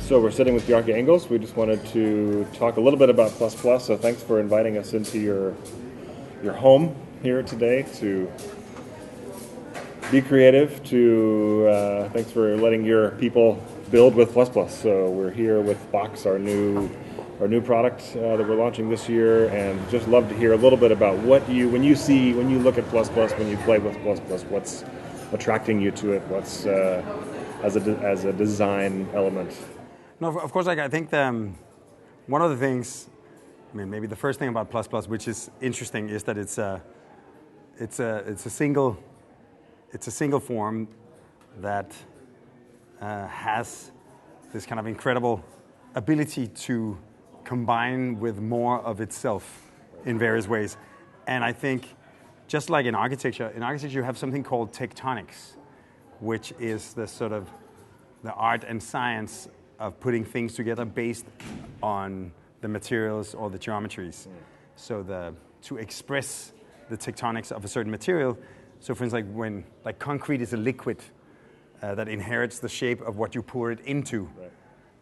So we're sitting with Bjarke Ingels. We just wanted to talk a little bit about PlusPlus. So thanks for inviting us into your home here today to be creative. Thanks for letting your people build with PlusPlus. So we're here with BOKS, our new product that we're launching this year, and just love to hear a little bit about when you look at PlusPlus, when you play with PlusPlus, what's attracting you to it, what's as a design element. No, of course, I think one of the things, maybe the first thing about PlusPlus, which is interesting, is that it's a single form that has this kind of incredible ability to combine with more of itself in various ways. And I think, just like in architecture you have something called tectonics, which is the sort of the art and science of putting things together based on the materials or the geometries. So to express the tectonics of a certain material. So for instance, when concrete is a liquid that inherits the shape of what you pour it into.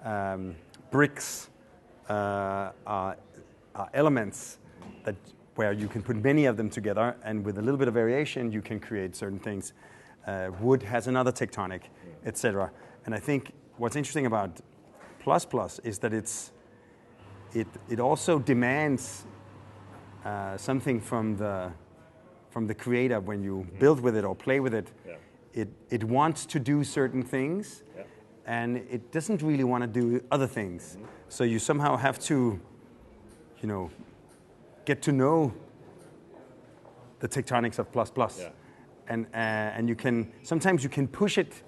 Right. Bricks are elements where you can put many of them together, and with a little bit of variation you can create certain things. Wood has another tectonic, etc. And I think what's interesting about PlusPlus is that it also demands something from the creator when you build with it or play with it. Yeah. It wants to do certain things, yeah, and it doesn't really want to do other things. Mm-hmm. So you somehow have to, get to know the tectonics of PlusPlus. Yeah. And sometimes you can push it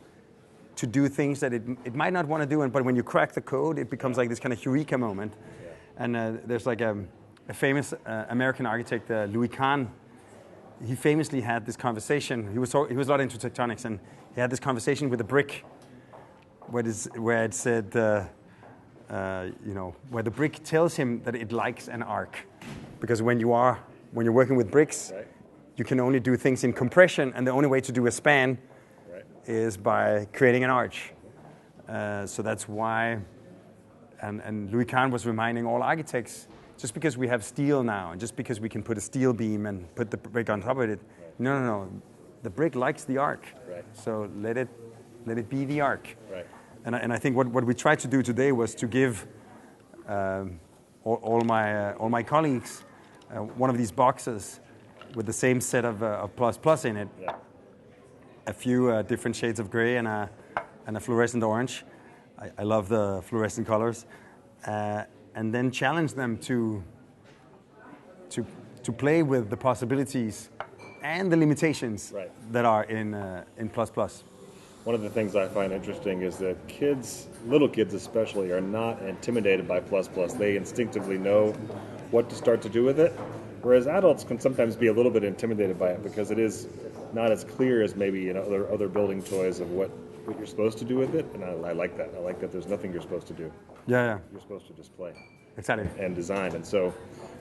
to do things that it might not want to do, but when you crack the code, it becomes like this kind of eureka moment. Yeah. And there's like a famous American architect, Louis Kahn. He famously had this conversation. He was a lot into tectonics, and he had this conversation with a brick, where it said, where the brick tells him that it likes an arc, because when you're working with bricks, right, you can only do things in compression, and the only way to do a span, right, is by creating an arch. So that's why, and Louis Kahn was reminding all architects, just because we have steel now, and just because we can put a steel beam and put the brick on top of it, right, no. The brick likes the arc, right, so let it be the arc. Right. And I think what we tried to do today was to give all my colleagues one of these boxes with the same set of PlusPlus in it, yeah, a few different shades of gray and a fluorescent orange. I love the fluorescent colors. And then challenge them to play with the possibilities and the limitations, right, that are in PlusPlus. One of the things I find interesting is that little kids especially, are not intimidated by PlusPlus. They instinctively know what to start to do with it, whereas adults can sometimes be a little bit intimidated by it because it is not as clear as maybe other building toys of what you're supposed to do with it, and I like that. I like that there's nothing you're supposed to do. Yeah. You're supposed to just play. Exactly. And design. And so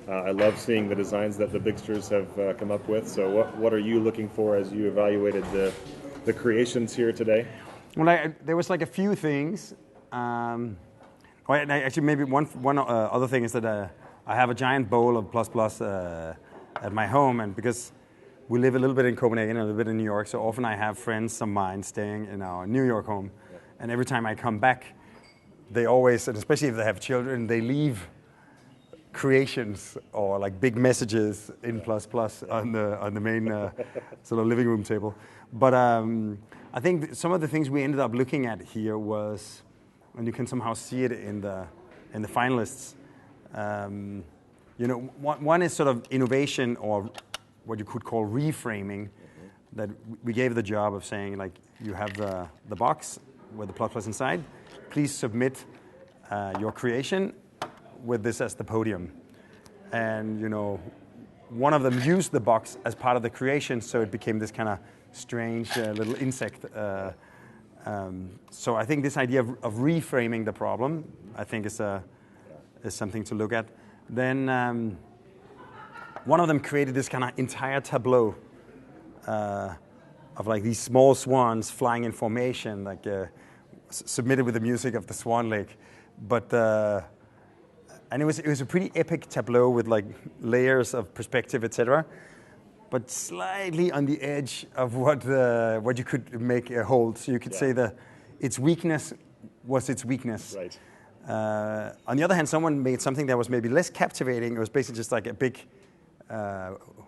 I love seeing the designs that the Bigsters have come up with. So what are you looking for as you evaluated the creations here today? Well, there was a few things. Actually, maybe one other thing is that I have a giant bowl of PlusPlus at my home, and because we live a little bit in Copenhagen and a little bit in New York, so often I have friends of mine staying in our New York home. Yeah. And every time I come back, they always, and especially if they have children, they leave creations or big messages in PlusPlus on the main sort of living room table. But I think some of the things we ended up looking at here was, and you can somehow see it in the finalists. One is sort of innovation, or what you could call reframing, that we gave the job of saying, you have the box with the PlusPlus inside. Please submit your creation with this as the podium. And, one of them used the box as part of the creation, so it became this kind of strange little insect. So I think this idea of reframing the problem, I think is something to look at. Then one of them created this kind of entire tableau of these small swans flying in formation, submitted with the music of the Swan Lake, but and it was a pretty epic tableau with like layers of perspective, etc. But slightly on the edge of what you could make a hold. So you could say its weakness was its weakness. Right. On the other hand, someone made something that was maybe less captivating. It was basically just like a big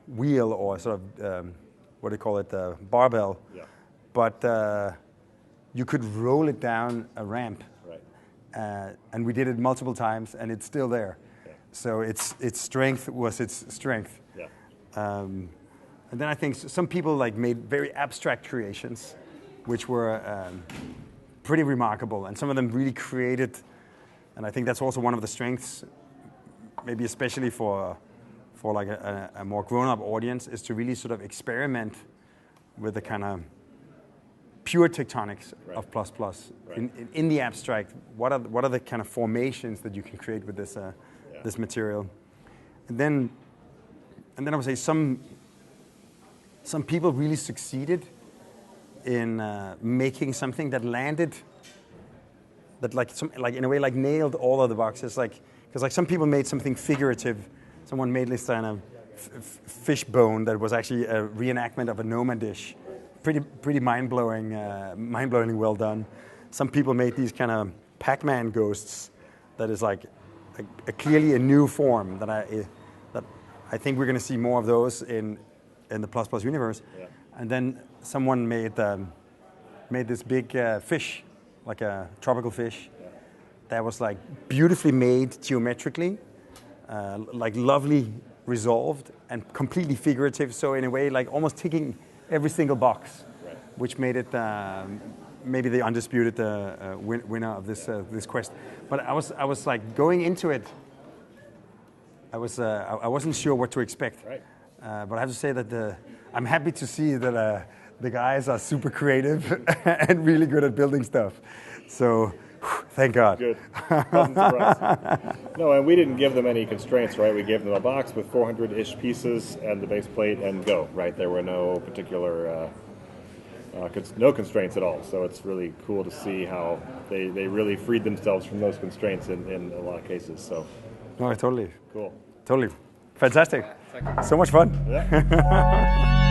wheel or sort of what do you call it, barbell. Yeah. But you could roll it down a ramp. Right. And we did it multiple times, and it's still there. Yeah. So its strength was its strength. Yeah. And then I think some people like made very abstract creations, which were pretty remarkable, and some of them really created. And I think that's also one of the strengths, maybe especially for like a more grown-up audience, is to really sort of experiment with the kind of pure tectonics of PlusPlus in the abstract. What are the kind of formations that you can create with this this material? And then I would say some people really succeeded in making something that landed, that like in a way like nailed all of the boxes. Like, because like some people made something figurative. Someone made this kind of fish bone that was actually a reenactment of a Noma dish. Pretty mind-blowingly well done. Some people made these kind of Pac-Man ghosts that is like clearly a new form that I think we're going to see more of those in the PlusPlus universe. Yeah. And then someone made this big fish, like a tropical fish, that was like beautifully made geometrically, like lovely resolved and completely figurative. So in a way, like almost ticking every single box, which made it maybe the undisputed winner of this quest. But I was like going into it. I wasn't sure what to expect. Right. But I have to say that I'm happy to see that the guys are super creative and really good at building stuff. So, thank God. Good. Pleasant surprise. No, and we didn't give them any constraints, right? We gave them a box with 400-ish pieces and the base plate and go, right? There were no particular, no constraints at all. So it's really cool to see how they really freed themselves from those constraints in a lot of cases. So. No, totally. Cool. Totally. Fantastic. So much fun. Yeah.